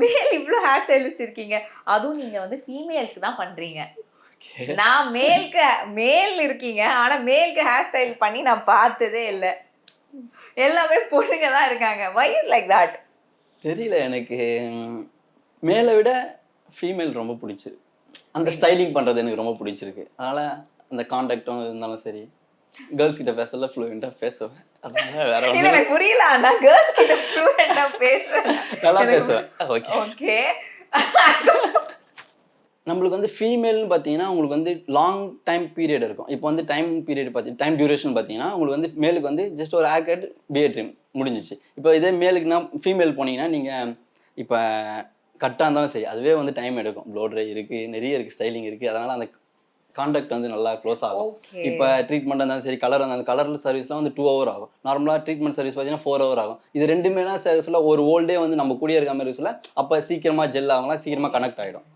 மேல் இவ்ளோ hair stylist இருக்கீங்க. அதுவும் நீங்க வந்து ஃபீமேல்ஸ்க்கு தான் பண்றீங்க. நான் மேல் இருக்கீங்க. ஆனா மேல்க்கு ஹேர் ஸ்டைல் பண்ணி நான் பார்த்ததே இல்ல. எல்லாமே பொண்ணுங்க தான் இருக்காங்க. Why is like that? தெரியல எனக்கு. மேல விட ஃபீமேல் ரொம்ப பிடிச்சிருக்கு. அந்த ஸ்டைலிங் பண்றது எனக்கு ரொம்ப பிடிச்சிருக்கு. அதனால அந்த கான்டாக்டும் இருந்தாலும் சரி, கேர்ள்ஸ் கிட்ட பேசல ஃப்ளூயண்டா பேசுவேன். அதனால வேற இல்ல ஒண்ணும் எனக்கு புரியல. நான் கேர்ள்ஸ் கிட்ட ஃப்ளூயண்டா பேசுவேன். நல்லா பேசுவேன். ஓகே. ஓகே. நம்மளுக்கு வந்து ஃபீமேல்னு பார்த்தீங்கன்னா உங்களுக்கு வந்து லாங் டைம் பீரியட் இருக்கும். இப்போ வந்து டைம் பீரியட் டைம் டியூரேஷன் பார்த்தீங்கன்னா உங்களுக்கு வந்து மேலுக்கு வந்து ஜஸ்ட் ஒரு ஹேர் கட் பியர்ட் ட்ரிம் முடிஞ்சிச்சு. இப்போ இதே மேலுக்குனா ஃபீமேல் போனீங்கன்னா நீங்கள் இப்போ கட்டாக இருந்தாலும் சரி அதுவே வந்து டைம் எடுக்கும். ப்ளோ ட்ரை இருக்குது, நிறைய இருக்குது, ஸ்டைலிங் இருக்குது. அதனால் அந்த கான்டாக்ட் வந்து நல்லா க்ளோஸ் ஆகும். இப்போ ட்ரீட்மெண்ட் இருந்தாலும் சரி, கலர் இருந்தாலும் கலர் சர்வீஸ்லாம் வந்து 2 ஹவர் ஆகும். நார்மலாக ட்ரீட்மெண்ட் சர்வீஸ் பார்த்தீங்கன்னா 4 ஹவர் ஆகும். இது ரெண்டுமே சொல்ல ஒரு ஓல்டே வந்து நம்ம கூடிய இருக்க மாதிரி சொல்ல அப்போ சீக்கிரமாக ஜெல் ஆகலாம், சீக்கிரமாக கனெக்ட் ஆகிடும்.